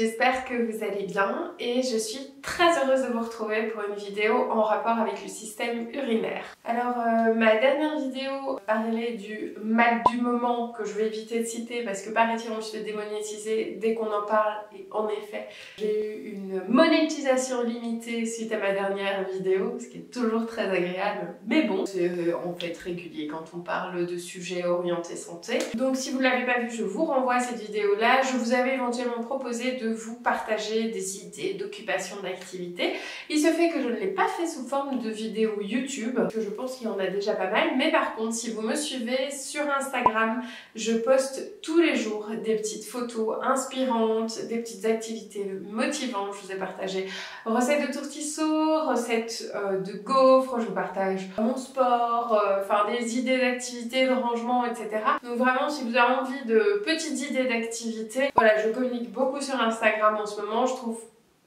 j'espère que vous allez bien et je suis très heureuse de vous retrouver pour une vidéo en rapport avec le système urinaire. Alors ma dernière vidéo parlait du mal du moment que je vais éviter de citer parce que paraît-il on se fait démonétiser dès qu'on en parle et en effet j'ai eu une monétisation limitée suite à ma dernière vidéo, ce qui est toujours très agréable, mais bon, c'est en fait régulier quand on parle de sujets orientés santé. Donc si vous ne l'avez pas vu, je vous renvoie à cette vidéo là. Je vous avais éventuellement proposé de vous partager des idées d'occupation d'activité. Il se fait que je ne l'ai pas fait sous forme de vidéo YouTube, parce que je pense qu'il y en a déjà pas mal, mais par contre si vous me suivez sur Instagram, je poste tous les jours des petites photos inspirantes, des petites activités motivantes. Je vous ai partagé recettes de tourtisseaux, recettes de gaufres, je vous partage mon sport, enfin des idées d'activités, de rangement, etc. Donc vraiment si vous avez envie de petites idées d'activités, voilà, je communique beaucoup sur Instagram en ce moment. Je trouve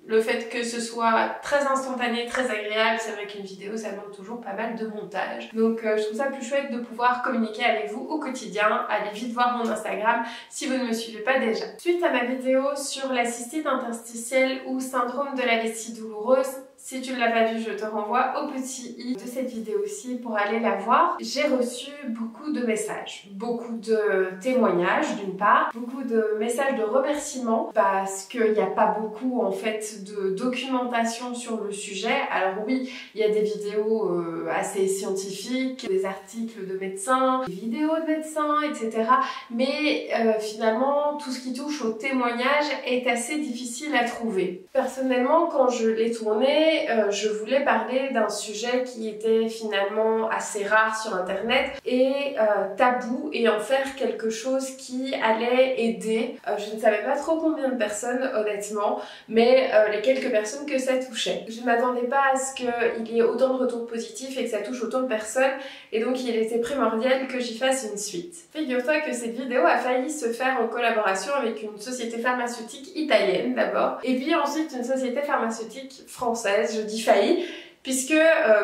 le fait que ce soit très instantané, très agréable, c'est vrai qu'une vidéo ça demande toujours pas mal de montage. Donc je trouve ça plus chouette de pouvoir communiquer avec vous au quotidien. Allez vite voir mon Instagram si vous ne me suivez pas déjà. Suite à ma vidéo sur la cystite interstitielle ou syndrome de la vessie douloureuse, si tu ne l'as pas vue, je te renvoie au petit i de cette vidéo aussi pour aller la voir. J'ai reçu beaucoup de messages, beaucoup de témoignages d'une part, beaucoup de messages de remerciements parce qu'il n'y a pas beaucoup en fait de documentation sur le sujet. Alors oui, il y a des vidéos assez scientifiques, des articles de médecins, des vidéos de médecins, etc. Mais finalement, tout ce qui touche au témoignage est assez difficile à trouver. Personnellement, quand je l'ai tourné, je voulais parler d'un sujet qui était finalement assez rare sur internet et tabou et en faire quelque chose qui allait aider. Je ne savais pas trop combien de personnes honnêtement, mais les quelques personnes que ça touchait. Je ne m'attendais pas à ce qu'il y ait autant de retours positifs et que ça touche autant de personnes et donc il était primordial que j'y fasse une suite. Figure-toi que cette vidéo a failli se faire en collaboration avec une société pharmaceutique italienne d'abord et puis ensuite une société pharmaceutique française. Je dis failli puisque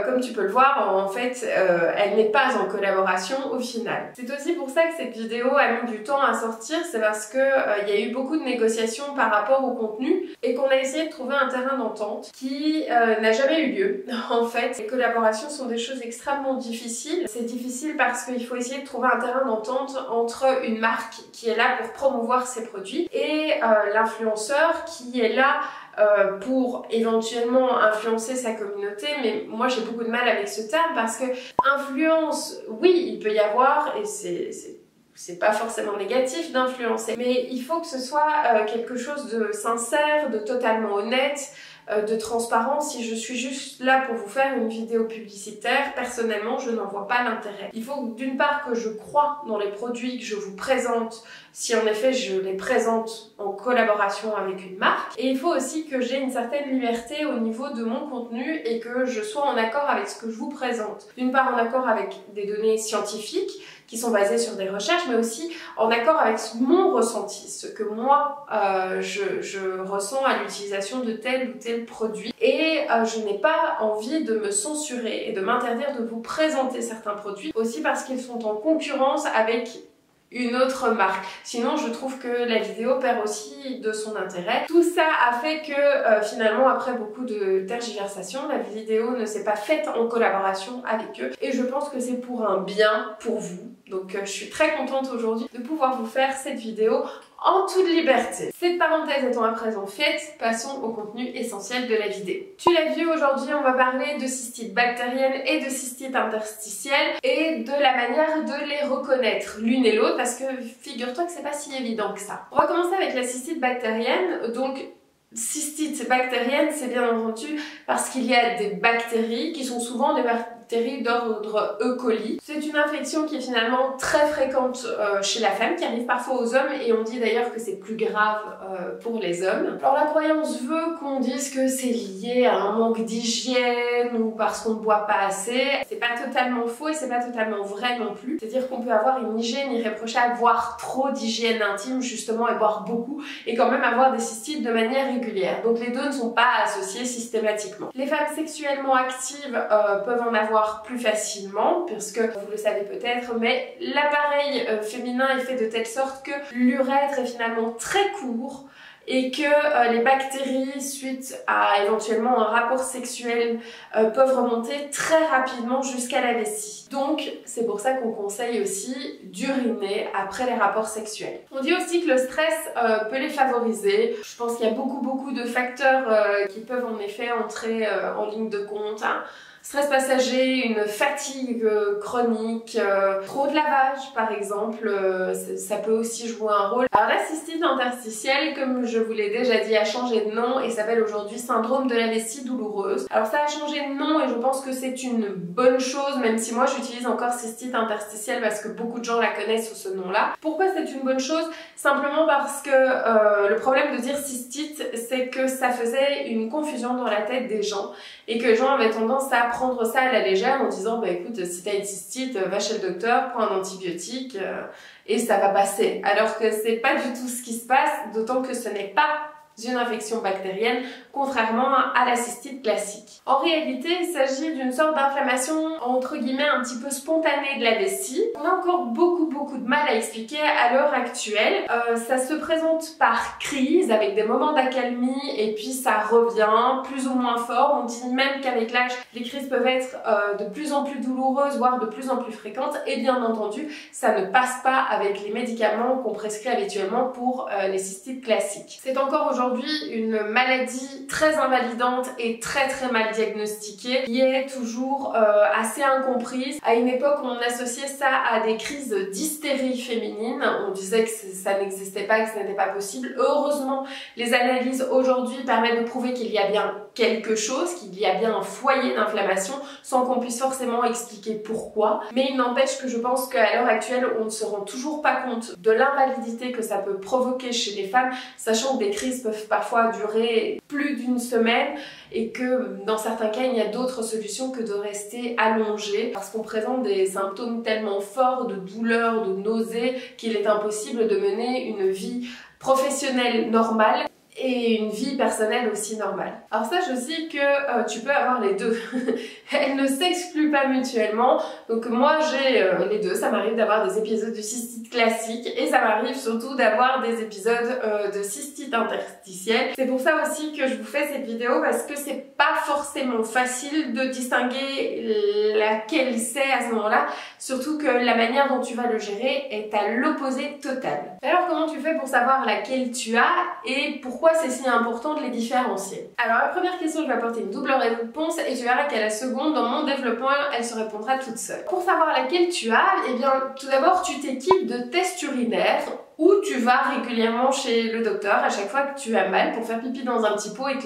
comme tu peux le voir en fait elle n'est pas en collaboration au final. C'est aussi pour ça que cette vidéo a mis du temps à sortir, c'est parce que il y a eu beaucoup de négociations par rapport au contenu et qu'on a essayé de trouver un terrain d'entente qui n'a jamais eu lieu. En fait, les collaborations sont des choses extrêmement difficiles. C'est difficile parce qu'il faut essayer de trouver un terrain d'entente entre une marque qui est là pour promouvoir ses produits et l'influenceur qui est là pour éventuellement influencer sa communauté, mais moi j'ai beaucoup de mal avec ce terme parce que influence, oui, il peut y avoir et c'est pas forcément négatif d'influencer, mais il faut que ce soit quelque chose de sincère, de totalement honnête, de transparent. Si je suis juste là pour vous faire une vidéo publicitaire, personnellement je n'en vois pas l'intérêt. Il faut d'une part que je croie dans les produits que je vous présente, si en effet je les présente en collaboration avec une marque, et il faut aussi que j'ai une certaine liberté au niveau de mon contenu et que je sois en accord avec ce que je vous présente. D'une part en accord avec des données scientifiques qui sont basées sur des recherches, mais aussi en accord avec mon ressenti, ce que moi je ressens à l'utilisation de tel ou tel produit. Et je n'ai pas envie de me censurer et de m'interdire de vous présenter certains produits, aussi parce qu'ils sont en concurrence avec une autre marque. Sinon, je trouve que la vidéo perd aussi de son intérêt. Tout ça a fait que finalement, après beaucoup de tergiversations, la vidéo ne s'est pas faite en collaboration avec eux. Et je pense que c'est pour un bien pour vous. Donc je suis très contente aujourd'hui de pouvoir vous faire cette vidéo en toute liberté. Cette parenthèse étant à présent faite, passons au contenu essentiel de la vidéo. Tu l'as vu, aujourd'hui on va parler de cystite bactérienne et de cystite interstitielle et de la manière de les reconnaître l'une et l'autre parce que figure-toi que c'est pas si évident que ça. On va commencer avec la cystite bactérienne. Donc cystite bactérienne, c'est bien entendu parce qu'il y a des bactéries qui sont souvent des bactéries d'ordre E. coli. C'est une infection qui est finalement très fréquente chez la femme, qui arrive parfois aux hommes et on dit d'ailleurs que c'est plus grave pour les hommes. Alors la croyance veut qu'on dise que c'est lié à un manque d'hygiène ou parce qu'on ne boit pas assez. C'est pas totalement faux et c'est pas totalement vrai non plus. C'est-à-dire qu'on peut avoir une hygiène irréprochable, voire trop d'hygiène intime justement et boire beaucoup et quand même avoir des cystites de manière régulière. Donc les deux ne sont pas associés systématiquement. Les femmes sexuellement actives peuvent en avoir plus facilement, puisque vous le savez peut-être, mais l'appareil féminin est fait de telle sorte que l'urètre est finalement très court et que les bactéries suite à éventuellement un rapport sexuel peuvent remonter très rapidement jusqu'à la vessie. Donc c'est pour ça qu'on conseille aussi d'uriner après les rapports sexuels. On dit aussi que le stress peut les favoriser. Je pense qu'il y a beaucoup de facteurs qui peuvent en effet entrer en ligne de compte. Stress passager, une fatigue chronique, trop de lavage par exemple, ça peut aussi jouer un rôle. Alors la cystite interstitielle, comme je vous l'ai déjà dit, a changé de nom et s'appelle aujourd'hui syndrome de la vessie douloureuse. Alors ça a changé de nom et je pense que c'est une bonne chose, même si moi j'utilise encore cystite interstitielle parce que beaucoup de gens la connaissent sous ce nom-là. Pourquoi c'est une bonne chose? Simplement parce que le problème de dire cystite, c'est que ça faisait une confusion dans la tête des gens et que les gens avaient tendance à prendre ça à la légère en disant bah écoute, si t'as une cystite, va chez le docteur, prends un antibiotique et ça va passer. Alors que c'est pas du tout ce qui se passe, d'autant que ce n'est pas une infection bactérienne, contrairement à la cystite classique. En réalité, il s'agit d'une sorte d'inflammation entre guillemets un petit peu spontanée de la vessie. On a encore beaucoup de mal à expliquer à l'heure actuelle. Ça se présente par crise, avec des moments d'accalmie, et puis ça revient plus ou moins fort. On dit même qu'avec l'âge, les crises peuvent être de plus en plus douloureuses, voire de plus en plus fréquentes, et bien entendu, ça ne passe pas avec les médicaments qu'on prescrit habituellement pour les cystites classiques. C'est encore aujourd'hui une maladie très invalidante et très mal diagnostiquée qui est toujours assez incomprise. À une époque, on associait ça à des crises d'hystérie féminine. On disait que ça n'existait pas, que ce n'était pas possible. Heureusement, les analyses aujourd'hui permettent de prouver qu'il y a bien quelque chose, qu'il y a bien un foyer d'inflammation sans qu'on puisse forcément expliquer pourquoi. Mais il n'empêche que je pense qu'à l'heure actuelle, on ne se rend toujours pas compte de l'invalidité que ça peut provoquer chez les femmes, sachant que des crises peuvent parfois durer plus d'une semaine et que dans certains cas il y a d'autres solutions que de rester allongé parce qu'on présente des symptômes tellement forts de douleur, de nausées qu'il est impossible de mener une vie professionnelle normale et une vie personnelle aussi normale. Alors sache aussi que tu peux avoir les deux. Elles ne s'excluent pas mutuellement. Donc moi j'ai les deux. Ça m'arrive d'avoir des épisodes de cystite classique et ça m'arrive surtout d'avoir des épisodes de cystite interstitielle. C'est pour ça aussi que je vous fais cette vidéo parce que c'est pas forcément facile de distinguer laquelle c'est à ce moment-là. Surtout que la manière dont tu vas le gérer est à l'opposé total. Alors comment tu fais pour savoir laquelle tu as et pourquoi c'est si important de les différencier? Alors la première question, je vais apporter une double réponse et tu verras qu'à la seconde, dans mon développement, elle se répondra toute seule. Pour savoir laquelle tu as, eh bien tout d'abord tu t'équipes de tests urinaires ou tu vas régulièrement chez le docteur à chaque fois que tu as mal pour faire pipi dans un petit pot et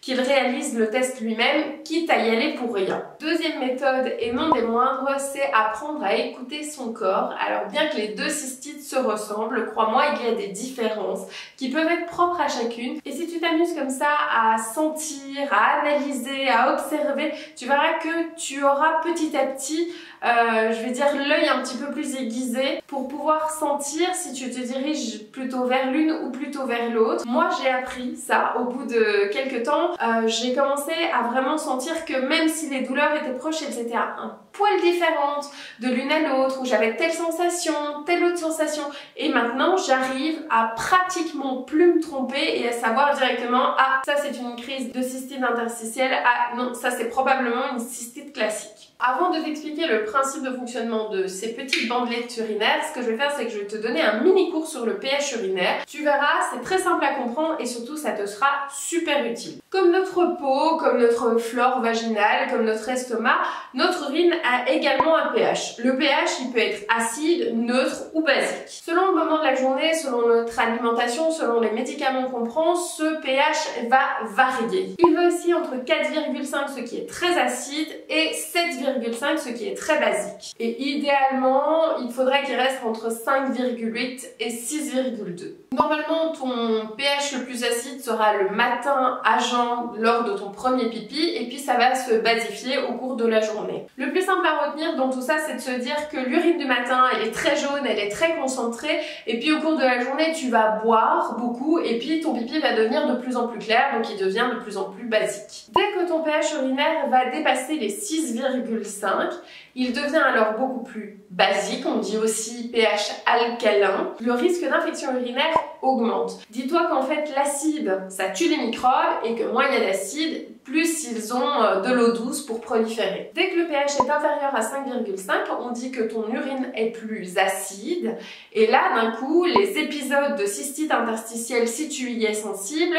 qu'il réalise le test lui-même, quitte à y aller pour rien. Deuxième méthode et non des moindres, c'est apprendre à écouter son corps. Alors bien que les deux cystites se ressemblent, crois-moi, il y a des différences qui peuvent être propres à chacune. Et si tu t'amuses comme ça à sentir, à analyser, à observer, tu verras que tu auras petit à petit je vais dire l'œil un petit peu plus aiguisé pour pouvoir sentir si tu te diriges plutôt vers l'une ou plutôt vers l'autre. Moi j'ai appris ça au bout de quelques temps. J'ai commencé à vraiment sentir que même si les douleurs étaient proches, elles étaient un poil différentes de l'une à l'autre, où j'avais telle sensation, telle autre sensation. Et maintenant j'arrive à pratiquement plus me tromper et à savoir directement ah ça c'est une crise de cystite interstitielle, ah non ça c'est probablement une cystite classique. Avant de t'expliquer le principe de fonctionnement de ces petites bandelettes urinaires, ce que je vais faire c'est que je vais te donner un mini cours sur le pH urinaire. Tu verras, c'est très simple à comprendre et surtout ça te sera super utile. Comme notre peau, comme notre flore vaginale, comme notre estomac, notre urine a également un pH. Le pH il peut être acide, neutre ou basique. Selon le moment de la journée, selon notre alimentation, selon les médicaments qu'on prend, ce pH va varier. Il va aussi entre 4,5 ce qui est très acide et 7,5 ce qui est très basique. Et idéalement, il faudrait qu'il reste entre 5,8 et 6,2. Normalement, ton pH le plus acide sera le matin à jeun lors de ton premier pipi et puis ça va se basifier au cours de la journée. Le plus simple à retenir dans tout ça, c'est de se dire que l'urine du matin, elle est très jaune, elle est très concentrée et puis au cours de la journée, tu vas boire beaucoup et puis ton pipi va devenir de plus en plus clair, donc il devient de plus en plus basique. Dès que ton pH urinaire va dépasser les 6,5, il devient alors beaucoup plus basique, on dit aussi pH alcalin. Le risque d'infection urinaire augmente. Dis-toi qu'en fait l'acide, ça tue les microbes et que moins il y a d'acide, plus ils ont de l'eau douce pour proliférer. Dès que le pH est inférieur à 5,5, on dit que ton urine est plus acide. Et là, d'un coup, les épisodes de cystite interstitielle, si tu y es sensible,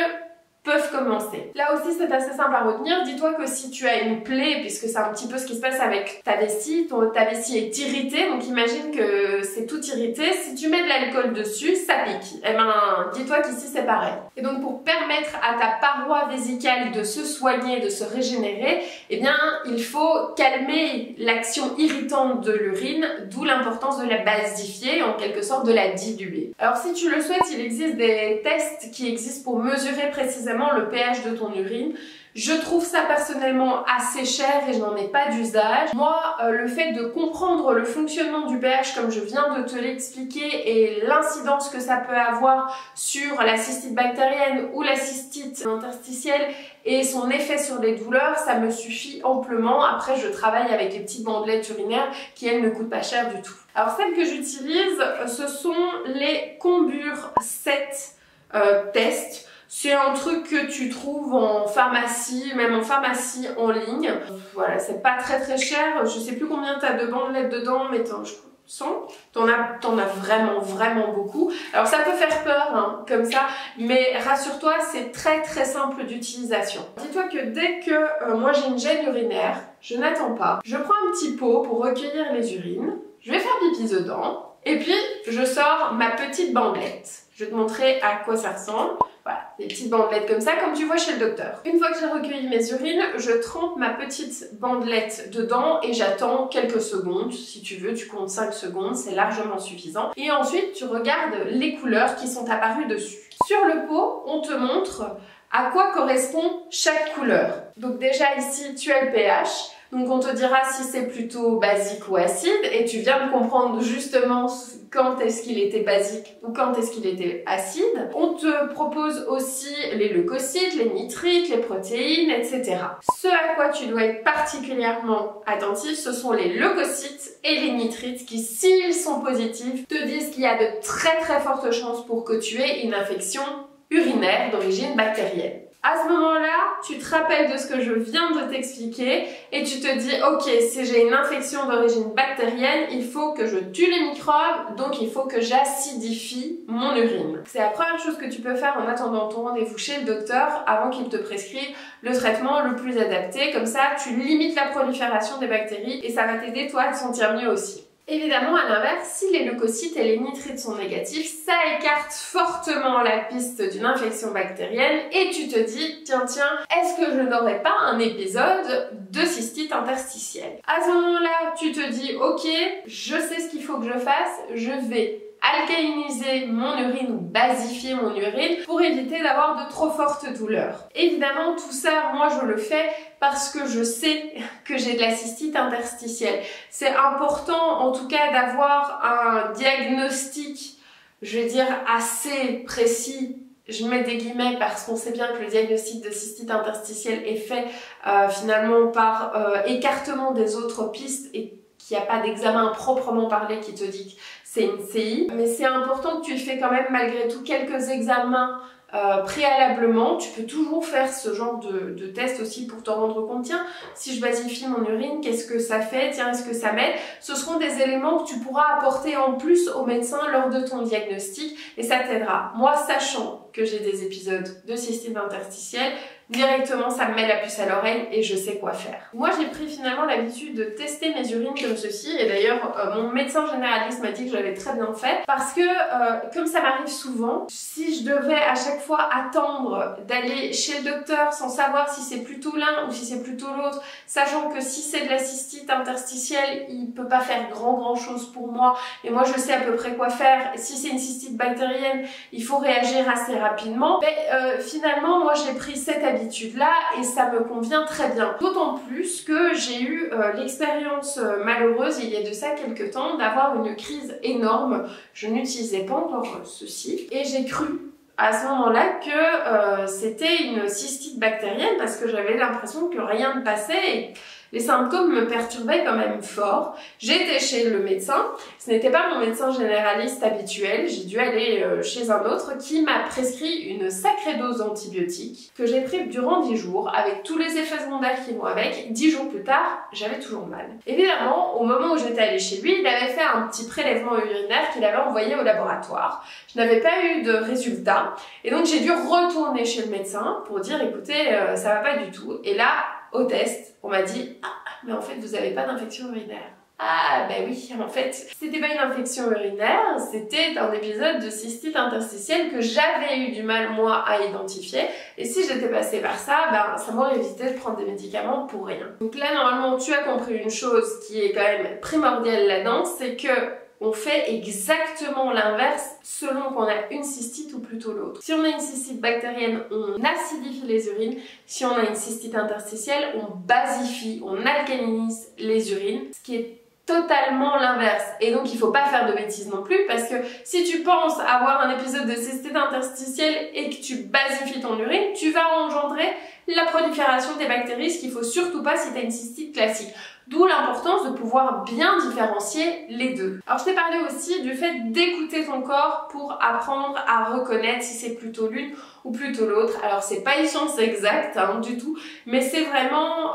peuvent commencer. Là aussi, c'est assez simple à retenir. Dis-toi que si tu as une plaie, puisque c'est un petit peu ce qui se passe avec ta vessie, ta vessie est irritée, donc imagine que c'est tout irrité. Si tu mets de l'alcool dessus, ça pique. Eh ben, dis-toi qu'ici, c'est pareil. Et donc, pour permettre à ta paroi vésicale de se soigner, de se régénérer, eh bien, il faut calmer l'action irritante de l'urine, d'où l'importance de la basifier, en quelque sorte de la diluer. Alors, si tu le souhaites, il existe des tests qui existent pour mesurer précisément le pH de ton urine. Je trouve ça personnellement assez cher et je n'en ai pas d'usage. Moi, le fait de comprendre le fonctionnement du pH comme je viens de te l'expliquer et l'incidence que ça peut avoir sur la cystite bactérienne ou la cystite interstitielle et son effet sur les douleurs, ça me suffit amplement. Après, je travaille avec les petites bandelettes urinaires qui, elles, ne coûtent pas cher du tout. Alors, celles que j'utilise, ce sont les Combure 7 tests. C'est un truc que tu trouves en pharmacie, même en pharmacie en ligne. Voilà, c'est pas très cher. Je sais plus combien tu as de bandelettes dedans, mais t'en as vraiment beaucoup. Alors ça peut faire peur, hein, comme ça, mais rassure-toi, c'est très simple d'utilisation. Dis-toi que dès que moi j'ai une gêne urinaire, je n'attends pas. Je prends un petit pot pour recueillir les urines, je vais faire pipi dedans, et puis je sors ma petite bandelette. Je vais te montrer à quoi ça ressemble. Voilà, des petites bandelettes comme ça, comme tu vois chez le docteur. Une fois que j'ai recueilli mes urines, je trempe ma petite bandelette dedans et j'attends quelques secondes. Si tu veux, tu comptes 5 secondes, c'est largement suffisant. Et ensuite, tu regardes les couleurs qui sont apparues dessus. Sur le pot, on te montre à quoi correspond chaque couleur. Donc déjà ici, tu as le pH. Donc on te dira si c'est plutôt basique ou acide et tu viens de comprendre justement quand est-ce qu'il était basique ou quand est-ce qu'il était acide. On te propose aussi les leucocytes, les nitrites, les protéines, etc. Ce à quoi tu dois être particulièrement attentif, ce sont les leucocytes et les nitrites qui, s'ils sont positifs, te disent qu'il y a de très fortes chances pour que tu aies une infection urinaire d'origine bactérienne. À ce moment-là, tu te rappelles de ce que je viens de t'expliquer et tu te dis ok, si j'ai une infection d'origine bactérienne, il faut que je tue les microbes, donc il faut que j'acidifie mon urine. C'est la première chose que tu peux faire en attendant ton rendez-vous chez le docteur avant qu'il te prescrive le traitement le plus adapté. Comme ça, tu limites la prolifération des bactéries et ça va t'aider toi à te sentir mieux aussi. Évidemment, à l'inverse, si les leucocytes et les nitrites sont négatifs, ça écarte fortement la piste d'une infection bactérienne et tu te dis, tiens, est-ce que je n'aurais pas un épisode de cystite interstitielle? À ce moment-là, tu te dis, ok, je sais ce qu'il faut que je fasse, je vais alcaliniser mon urine ou basifier mon urine pour éviter d'avoir de trop fortes douleurs. Évidemment, tout ça, moi je le fais parce que je sais que j'ai de la cystite interstitielle. C'est important en tout cas d'avoir un diagnostic, je veux dire, assez précis. Je mets des guillemets parce qu'on sait bien que le diagnostic de cystite interstitielle est fait finalement par écartement des autres pistes et qu'il n'y a pas d'examen proprement parlé qui te dit que c'est une CI. Mais c'est important que tu fais quand même malgré tout quelques examens préalablement. Tu peux toujours faire ce genre de test aussi pour te rendre compte, tiens, si je basifie mon urine, qu'est-ce que ça fait, tiens, est-ce que ça m'aide? Ce seront des éléments que tu pourras apporter en plus au médecin lors de ton diagnostic et ça t'aidera. Moi, sachant que j'ai des épisodes de cystite interstitielle, directement ça me met la puce à l'oreille et je sais quoi faire. Moi j'ai pris finalement l'habitude de tester mes urines comme ceci et d'ailleurs mon médecin généraliste m'a dit que j'avais très bien fait parce que comme ça m'arrive souvent, si je devais à chaque fois attendre d'aller chez le docteur sans savoir si c'est plutôt l'un ou si c'est plutôt l'autre, sachant que si c'est de la cystite interstitielle, il peut pas faire grand chose pour moi et moi je sais à peu près quoi faire. Si c'est une cystite bactérienne, il faut réagir assez rapidement. Mais finalement moi j'ai pris cette habitude-là et ça me convient très bien. D'autant plus que j'ai eu l'expérience malheureuse, il y a de ça quelques temps, d'avoir une crise énorme. Je n'utilisais pas encore ceci et j'ai cru à ce moment-là que c'était une cystite bactérienne parce que j'avais l'impression que rien ne passait et les symptômes me perturbaient quand même fort. J'ai été chez le médecin, ce n'était pas mon médecin généraliste habituel, j'ai dû aller chez un autre qui m'a prescrit une sacrée dose d'antibiotiques que j'ai pris durant 10 jours avec tous les effets secondaires qui vont avec. 10 jours plus tard, j'avais toujours mal. Évidemment, au moment où j'étais allée chez lui, il avait fait un petit prélèvement urinaire qu'il avait envoyé au laboratoire. Je n'avais pas eu de résultat et donc j'ai dû retourner chez le médecin pour dire écoutez, ça va pas du tout. Et là, au test, on m'a dit « Ah, mais en fait, vous n'avez pas d'infection urinaire. » Ah, ben oui, en fait, c'était pas une infection urinaire, c'était un épisode de cystite interstitielle que j'avais eu du mal, moi, à identifier. Et si j'étais passée par ça, ben, ça m'aurait évité de prendre des médicaments pour rien. Donc là, normalement, tu as compris une chose qui est quand même primordiale là-dedans, c'est que on fait exactement l'inverse selon qu'on a une cystite ou plutôt l'autre. Si on a une cystite bactérienne, on acidifie les urines. Si on a une cystite interstitielle, on basifie, on alcalinise les urines, ce qui est totalement l'inverse. Et donc il faut pas faire de bêtises non plus parce que si tu penses avoir un épisode de cystite interstitielle et que tu basifies ton urine, tu vas engendrer la prolifération des bactéries, ce qu'il faut surtout pas si tu as une cystite classique. D'où l'importance de pouvoir bien différencier les deux. Alors je t'ai parlé aussi du fait d'écouter ton corps pour apprendre à reconnaître si c'est plutôt l'une ou plutôt l'autre. Alors c'est pas une science exacte du tout, mais c'est vraiment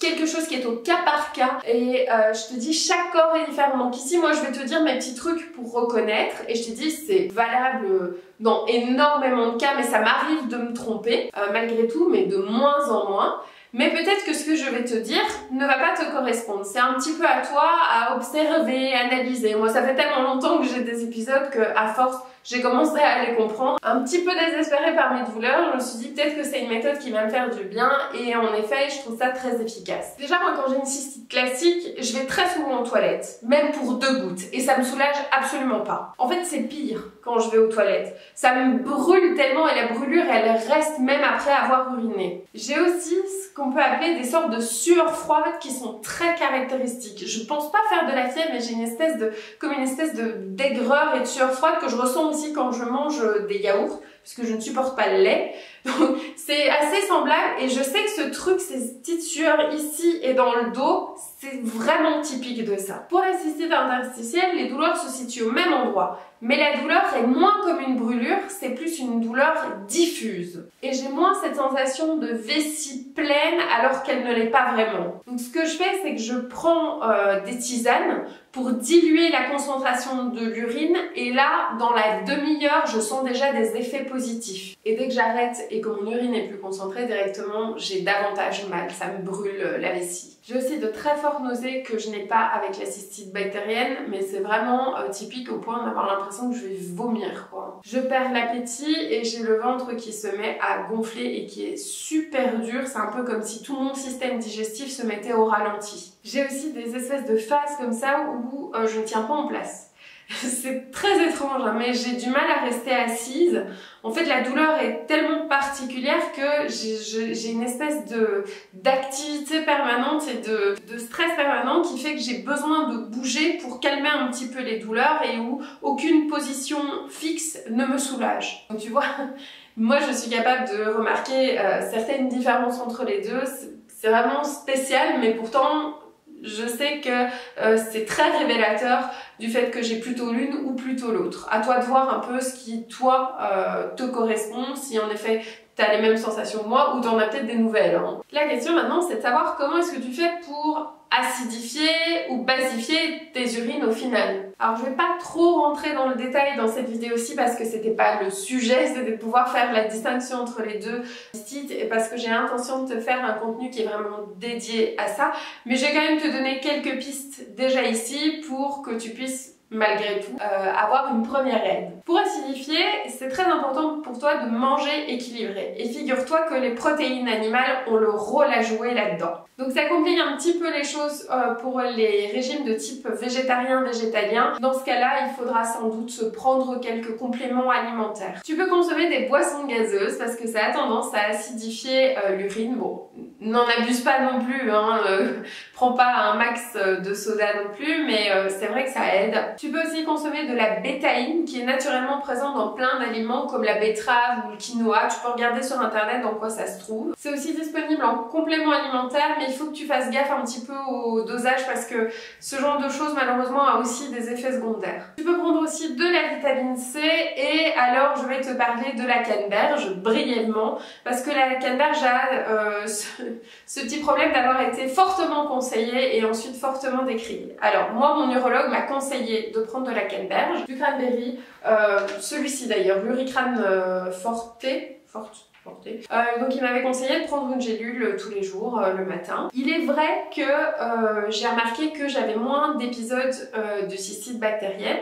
quelque chose qui est au cas par cas et je te dis chaque corps est différent. Donc ici moi je vais te dire mes petits trucs pour reconnaître et je te dis c'est valable dans énormément de cas mais ça m'arrive de me tromper malgré tout mais de moins en moins. Mais peut-être que ce que je vais te dire ne va pas te correspondre. C'est un petit peu à toi à observer, analyser. Moi, ça fait tellement longtemps que j'ai des épisodes que, à force, j'ai commencé à les comprendre. Un petit peu désespérée par mes douleurs, je me suis dit peut-être que c'est une méthode qui va me faire du bien et en effet, je trouve ça très efficace. Déjà, moi, quand j'ai une cystite classique, je vais très souvent aux toilettes, même pour 2 gouttes et ça me soulage absolument pas. En fait, c'est pire quand je vais aux toilettes. Ça me brûle tellement et la brûlure, elle reste même après avoir uriné. J'ai aussi ce qu'on peut appeler des sortes de sueurs froides qui sont très caractéristiques. Je pense pas faire de la fièvre, mais j'ai une espèce de d'aigreur et de sueur froide que je ressens aussi quand je mange des yaourts, puisque je ne supporte pas le lait. Donc c'est assez semblable et je sais que ce truc, ces petites sueurs ici et dans le dos, c'est vraiment typique de ça. Pour la cystite interstitielle, les douleurs se situent au même endroit, mais la douleur est moins comme une brûlure, c'est plus une douleur diffuse. Et j'ai moins cette sensation de vessie pleine alors qu'elle ne l'est pas vraiment. Donc ce que je fais, c'est que je prends des tisanes pour diluer la concentration de l'urine et là, dans la demi-heure, je sens déjà des effets positifs. Et dès que j'arrête et que mon urine est plus concentrée, directement, j'ai davantage mal, ça me brûle la vessie. J'ai aussi de très fortes nausées que je n'ai pas avec la cystite bactérienne, mais c'est vraiment typique au point d'avoir l'impression que je vais vomir, quoi. Je perds l'appétit et j'ai le ventre qui se met à gonfler et qui est super dur. C'est un peu comme si tout mon système digestif se mettait au ralenti. J'ai aussi des espèces de phases comme ça où je ne tiens pas en place. C'est très étrange, mais j'ai du mal à rester assise. En fait, la douleur est tellement particulière que j'ai une espèce d'activité permanente et de stress permanent qui fait que j'ai besoin de bouger pour calmer un petit peu les douleurs et où aucune position fixe ne me soulage. Donc tu vois, moi je suis capable de remarquer certaines différences entre les deux. C'est vraiment spécial, mais pourtant je sais que c'est très révélateur du fait que j'ai plutôt l'une ou plutôt l'autre. À toi de voir un peu ce qui, toi, te correspond, si en effet tu as les mêmes sensations que moi ou tu en as peut-être des nouvelles. La question maintenant, c'est de savoir comment est-ce que tu fais pour acidifier ou basifier tes urines au final. Alors je vais pas trop rentrer dans le détail dans cette vidéo-ci parce que c'était pas le sujet, c'était de pouvoir faire la distinction entre les deux sites et parce que j'ai l'intention de te faire un contenu qui est vraiment dédié à ça. Mais je vais quand même te donner quelques pistes déjà ici pour que tu puisses malgré tout, avoir une première aide. Pour acidifier, c'est très important pour toi de manger équilibré. Et figure-toi que les protéines animales ont le rôle à jouer là-dedans. Donc ça complique un petit peu les choses pour les régimes de type végétarien-végétalien. Dans ce cas-là, il faudra sans doute se prendre quelques compléments alimentaires. Tu peux consommer des boissons gazeuses parce que ça a tendance à acidifier l'urine. Bon, n'en abuse pas non plus, prends pas un max de soda non plus, mais c'est vrai que ça aide. Tu peux aussi consommer de la bétaïne qui est naturellement présente dans plein d'aliments comme la betterave ou le quinoa. Tu peux regarder sur internet dans quoi ça se trouve. C'est aussi disponible en complément alimentaire, mais il faut que tu fasses gaffe un petit peu au dosage parce que ce genre de choses malheureusement a aussi des effets secondaires. Tu peux prendre aussi de la vitamine C et alors je vais te parler de la canneberge brièvement parce que la canneberge a ce petit problème d'avoir été fortement conseillée et ensuite fortement décriée. Alors moi mon urologue m'a conseillé de prendre de la canneberge, du cranberry, celui-ci d'ailleurs, l'Uricran forte. Donc il m'avait conseillé de prendre une gélule tous les jours le matin. Il est vrai que j'ai remarqué que j'avais moins d'épisodes de cystite bactérienne.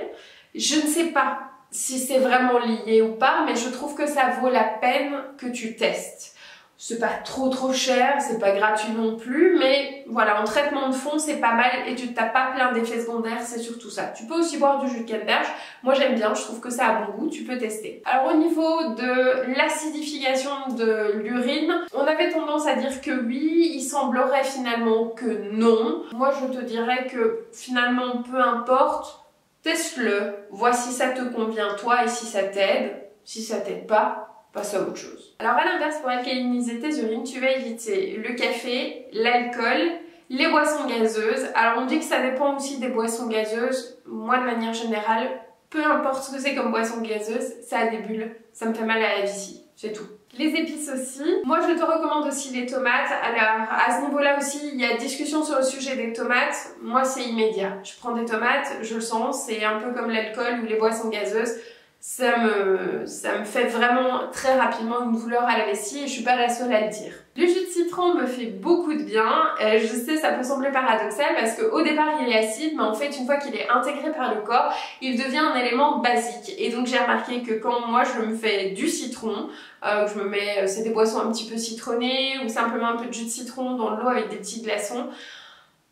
Je ne sais pas si c'est vraiment lié ou pas, mais je trouve que ça vaut la peine que tu testes. C'est pas trop cher, c'est pas gratuit non plus, mais voilà, en traitement de fond, c'est pas mal et tu t'as pas plein d'effets secondaires, c'est surtout ça. Tu peux aussi boire du jus de canneberge. Moi, j'aime bien, je trouve que ça a bon goût, tu peux tester. Alors, au niveau de l'acidification de l'urine, on avait tendance à dire que oui, il semblerait finalement que non. Moi, je te dirais que finalement, peu importe, teste-le, vois si ça te convient toi et si ça t'aide. Si ça t'aide pas, passe à autre chose. Alors à l'inverse, pour alcaliniser tes urines, tu vas éviter le café, l'alcool, les boissons gazeuses. Alors on dit que ça dépend aussi des boissons gazeuses. Moi de manière générale, peu importe ce que c'est comme boisson gazeuse, ça a des bulles, ça me fait mal à la vessie, c'est tout. Les épices aussi. Moi je te recommande aussi les tomates. Alors à ce niveau-là aussi, il y a discussion sur le sujet des tomates. Moi c'est immédiat. Je prends des tomates, je le sens, c'est un peu comme l'alcool ou les boissons gazeuses. Ça me fait vraiment très rapidement une douleur à la vessie et je suis pas la seule à le dire. Le jus de citron me fait beaucoup de bien. Je sais, ça peut sembler paradoxal parce qu'au départ il est acide, mais en fait une fois qu'il est intégré par le corps, il devient un élément basique. Et donc j'ai remarqué que quand moi je me fais du citron, je me mets, c'est des boissons un petit peu citronnées ou simplement un peu de jus de citron dans l'eau avec des petits glaçons,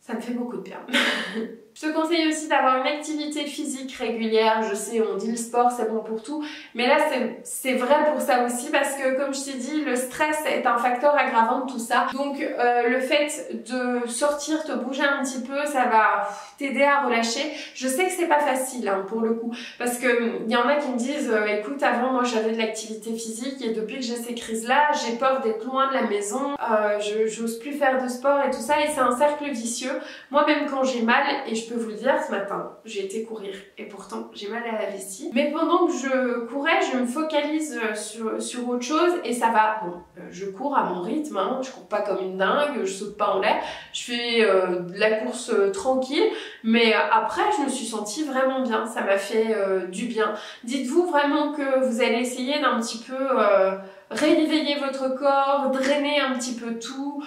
ça me fait beaucoup de bien. Je te conseille aussi d'avoir une activité physique régulière. Je sais, on dit le sport, c'est bon pour tout. Mais là, c'est vrai pour ça aussi parce que, comme je t'ai dit, le stress est un facteur aggravant de tout ça. Donc, le fait de sortir, te bouger un petit peu, ça va t'aider à relâcher. Je sais que c'est pas facile, hein, pour le coup. Parce que il y en a qui me disent, écoute, avant, moi, j'avais de l'activité physique et depuis que j'ai ces crises-là, j'ai peur d'être loin de la maison. J'ose plus faire de sport et tout ça. Et c'est un cercle vicieux. Moi-même, quand j'ai mal, et je peux vous le dire, ce matin, j'ai été courir et pourtant j'ai mal à la vessie. Mais pendant que je courais, je me focalise sur autre chose et ça va. Bon, je cours à mon rythme, hein, je cours pas comme une dingue, je saute pas en l'air, je fais de la course tranquille, mais après je me suis sentie vraiment bien, ça m'a fait du bien. Dites-vous vraiment que vous allez essayer d'un petit peu réveiller votre corps, drainer un petit peu tout,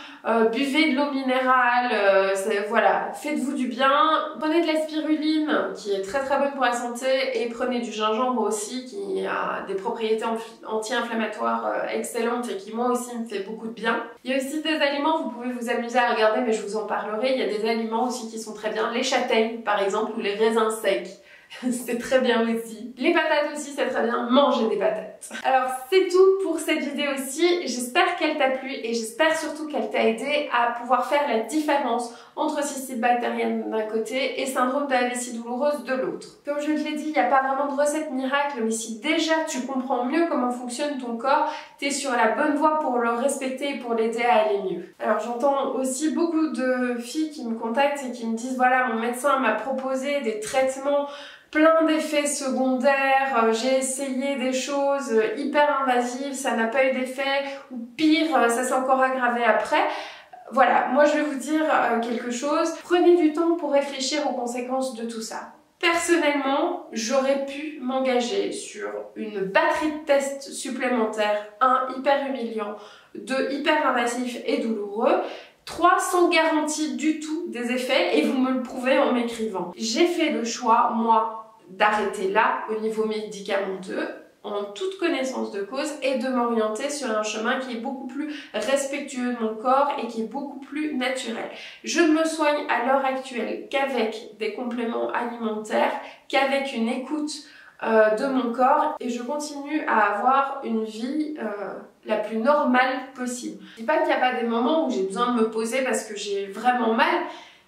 buvez de l'eau minérale, voilà, faites-vous du bien, prenez de la spiruline qui est très bonne pour la santé et prenez du gingembre aussi qui a des propriétés anti-inflammatoires excellentes et qui moi aussi me fait beaucoup de bien. Il y a aussi des aliments, vous pouvez vous amuser à regarder mais je vous en parlerai, il y a des aliments aussi qui sont très bien, les châtaignes par exemple ou les raisins secs. C'est très bien aussi. Les patates aussi, c'est très bien. Manger des patates. Alors, c'est tout pour cette vidéo-ci. J'espère qu'elle t'a plu et j'espère surtout qu'elle t'a aidé à pouvoir faire la différence entre cystite bactérienne d'un côté et syndrome de la vessie douloureuse de l'autre. Comme je te l'ai dit, il n'y a pas vraiment de recette miracle, mais si déjà tu comprends mieux comment fonctionne ton corps, tu es sur la bonne voie pour le respecter et pour l'aider à aller mieux. Alors, j'entends aussi beaucoup de filles qui me contactent et qui me disent, voilà, mon médecin m'a proposé des traitements plein d'effets secondaires, j'ai essayé des choses hyper invasives, ça n'a pas eu d'effet, ou pire, ça s'est encore aggravé après. Voilà, moi je vais vous dire quelque chose, prenez du temps pour réfléchir aux conséquences de tout ça. Personnellement, j'aurais pu m'engager sur une batterie de tests supplémentaires, 1 hyper humiliant, 2 hyper invasif et douloureux, 3 sans garantie du tout des effets et vous me le prouvez en m'écrivant. J'ai fait le choix, moi, d'arrêter là au niveau médicamenteux en toute connaissance de cause et de m'orienter sur un chemin qui est beaucoup plus respectueux de mon corps et qui est beaucoup plus naturel. Je ne me soigne à l'heure actuelle qu'avec des compléments alimentaires, qu'avec une écoute de mon corps et je continue à avoir une vie la plus normale possible. Je dis pas qu'il n'y a pas des moments où j'ai besoin de me poser parce que j'ai vraiment mal,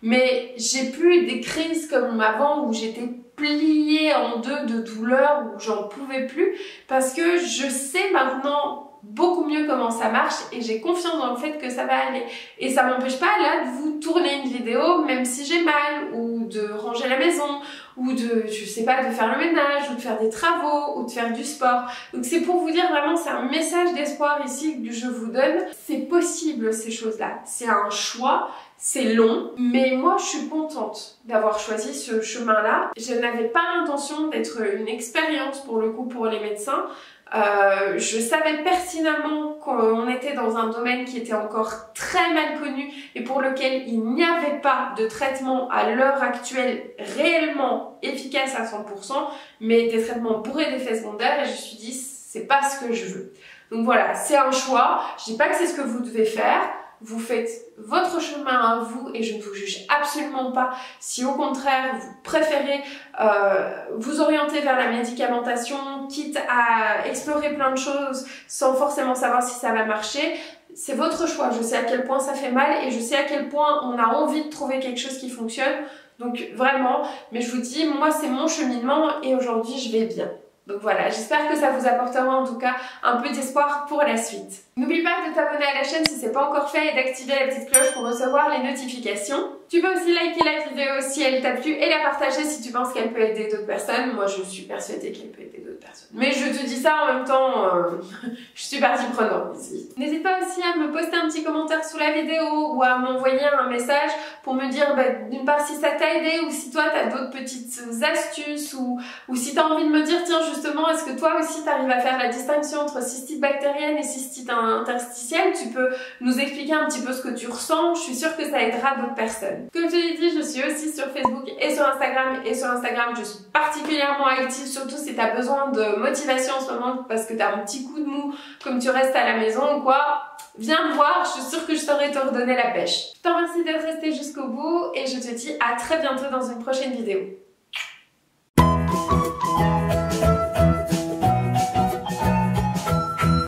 mais j'ai plus des crises comme avant où j'étais pliée en deux de douleur, où j'en pouvais plus, parce que je sais maintenant beaucoup mieux comment ça marche et j'ai confiance dans le fait que ça va aller. Et ça m'empêche pas là de vous tourner une vidéo même si j'ai mal, ou de ranger la maison, ou de, je sais pas, de faire le ménage, ou de faire des travaux, ou de faire du sport. Donc c'est pour vous dire vraiment, c'est un message d'espoir ici que je vous donne. C'est possible ces choses-là, c'est un choix. C'est long, mais moi je suis contente d'avoir choisi ce chemin-là. Je n'avais pas l'intention d'être une expérience pour le coup pour les médecins. Je savais pertinemment qu'on était dans un domaine qui était encore très mal connu et pour lequel il n'y avait pas de traitement à l'heure actuelle réellement efficace à 100%, mais des traitements bourrés d'effets secondaires, et je me suis dit c'est pas ce que je veux. Donc voilà, c'est un choix. Je dis pas que c'est ce que vous devez faire. Vous faites votre chemin à vous et je ne vous juge absolument pas si au contraire vous préférez vous orienter vers la médicamentation, quitte à explorer plein de choses sans forcément savoir si ça va marcher. C'est votre choix, je sais à quel point ça fait mal et je sais à quel point on a envie de trouver quelque chose qui fonctionne. Donc vraiment, mais je vous dis, moi c'est mon cheminement et aujourd'hui je vais bien. Donc voilà, j'espère que ça vous apportera en tout cas un peu d'espoir pour la suite. N'oublie pas de t'abonner à la chaîne si c'est pas encore fait et d'activer la petite cloche pour recevoir les notifications. Tu peux aussi liker la vidéo si elle t'a plu et la partager si tu penses qu'elle peut aider d'autres personnes. Moi je suis persuadée qu'elle peut aider d'autres personnes. Mais je te dis ça en même temps, je suis partie prenante ici. N'hésite pas aussi à me poster un petit commentaire sous la vidéo ou à m'envoyer un message pour me dire d'une part si ça t'a aidé ou si toi t'as d'autres petites astuces ou si t'as envie de me dire tiens justement est-ce que toi aussi t'arrives à faire la distinction entre cystite bactérienne et cystite interstitielle, tu peux nous expliquer un petit peu ce que tu ressens, je suis sûre que ça aidera d'autres personnes. Comme je l'ai dit, je suis aussi sur Facebook et sur Instagram, et sur Instagram je suis particulièrement active, surtout si tu as besoin de motivation en ce moment parce que tu as un petit coup de mou comme tu restes à la maison ou quoi. Viens me voir, je suis sûre que je saurai te redonner la pêche. Je te remercie d'être resté jusqu'au bout et je te dis à très bientôt dans une prochaine vidéo.